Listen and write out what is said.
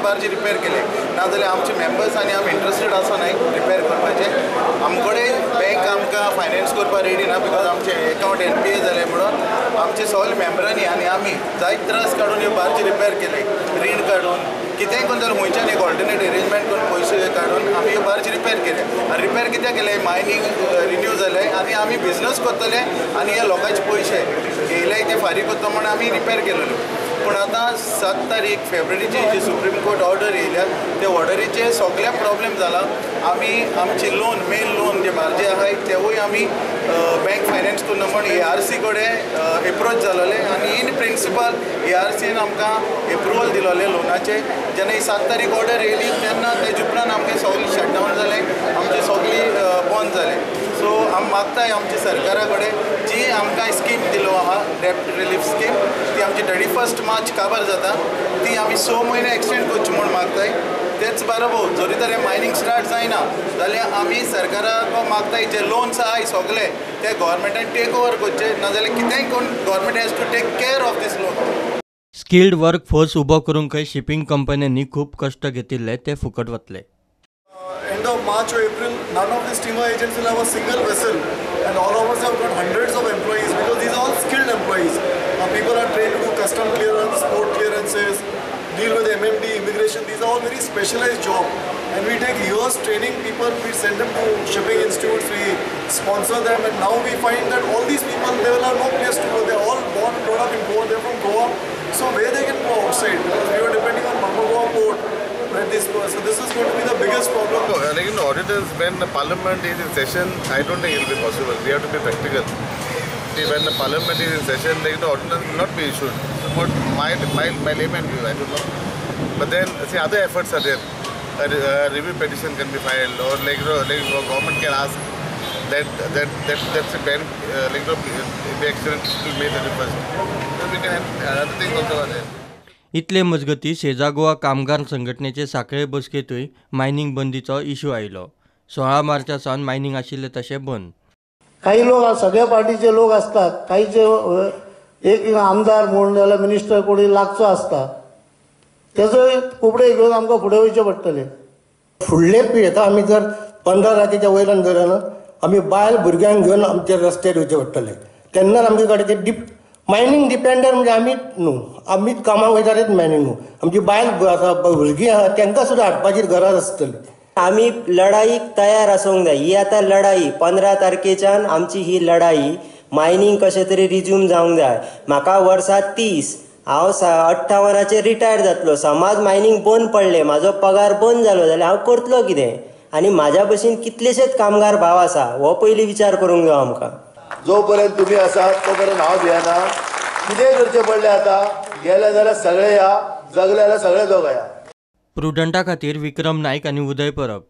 बार्जी repair केले नाजाल्यार आमचे मेंबर्स आनी आमी इंट्रस्टेड आसा न्हय रिपेर करपाचे आमकडे बँक आमकां फायनान्स करपाक रेडी ना बिकॉज आमचे अकाउंट NPA जाले म्हणून आमचे सगळे मेंबरांनी आनी आमी जायत त्रास काडून ह्यो बार्जी रिपेर केले रीण काडून कितेंय करून जाल्यार खंयच्यान एक ऑल्टरनेट अरेंजमेंट करून पयशे काडून आमी ह्यो बार्जी रिपेर केले आनी रिपेर कित्याक केले मायनींग रिन्यू जालें आनी आमी बिजनस करतले आनी ह्या लोकांचे पयशे येयले ते फारीक करता म्हणून आमी रिपेर केलेलो पूण आतां 7 तारीख फेब्रुवारीची जी सुप्रीम कोर्ट ऑर्डर येयल्या ते ऑर्डरीचे सगळे प्रॉब्लेम जाला आमी आमची लोन मेन लोन जे बार्जे आहाय तेवूय आमी बँक फायनान्स करना म्हण ARC कडेन एप्रोच जालोले आनी इन प्रिंसिपल ARCन आमकां एप्रुवल दिलोले लोनाचे जेन्ना ही 7 तारीख ऑर्डर येयली तेन्ना तेजे उपरांत आमगे सगळी शटडावन जालें आमची सगळी बंद जालें सो आमी मागताय आमच्या सरकारा कडेन जी आमकां स्कीम दिलो आहा डेप्ट रिलीफ स्कीम ती आमची 31 मार्च काबार जाता ती आमी 6 म्हयने एक्सटेंड करची म्हूण मागताय तेच बरोबर जरी तर मायनींग स्टार्ट जायना जाल्यार आमी सरकाराक मागताय जे लोन्स आहाय सगळे ते गव्हर्मेंटान टेक ओवर करचे नाजाल्यार कितेंय करून government has to take care of these non skilled work force उबो करूंक शिपिंग कंपन्यांनी खूप कष्ट घेतिल्ले ते फुकट वतले End of March or April, none of the steamer agents will have a single vessel, and all of us have got hundreds of employees because these are all skilled employees. People are trained to do custom clearance, port clearances, deal with MMD, immigration. These are all very specialized jobs, and we take years training people. We send them to shipping institutes, we sponsor them, and now we find that all these people they will have no place to go. They are all born and brought up in Goa. They are from Goa, so where they can go outside because we are depending on Mangalore port. So this is going to be the biggest problem. No, like auditors, when the parliament is in session, I don't think it will be possible. We have to be practical. See, when the parliament is in session, like auditors will not be issued. But my layman view, I don't know. But then, see, other efforts are there. A review petition can be filed, or like government can ask that's a ban, the accident will make the difference. So we can have other things also are there. इतले मजगती शेजा गोवा कामगार संघटनेचे साखळे बसकेतूय mining बंदीचो issue आयलो 16 मार्चा सावन mining आशिल्ले तशें बंद काही लोक सगळ्या पार्टीचे लोक असतात काहीचे एक आमदार म्हणून जाल्यार मिनिस्टर कोणी लागचो असता त्याचो कुबडे घेऊन आमकां फुडें वयचें पडटलें फुडले पिळेता आमी जर 15 रातीच्या वयल्यान धरना आमी बायल भुरग्यांक घेवन आमचे रस्त्यार वयचें पडटलें तेन्ना आमचे कडेन ते मायनींग डिपेंडंट म्हणजे आमीच न्हू आमीच कामाक वयतालेच मायनींग न्हू आमची बायल आसा भुरगीं आहा तांकां सुद्दां हाडपाची गरज आसतली आमी लढाईक तयार आसूंक जाय ही आतां लढाई 15 तारखेच्यान आमची ही लढाई मायनींग कशें तरी रिज्यूम जावंक जाय म्हाका वर्सा 30 हांव 58 रिटायर जातलो समज मायनींग बंद पडलें म्हाजो पगार बंद जालो जाल्यार हांव करतलो कितें आनी म्हाज्या भशेन कितलेशेच कामगार भाव आसा हो पयलीं विचार करूंक जाय आमकां जो पर्यंत तुम्ही आसात तो पर्यंत हांव भियेना कितें करचें पडलें आतां गेले जाल्यार सगळे या जगले जाल्यार सगळे दोगाया प्रुडंटा खातीर विक्रम नायक आनी उदय परब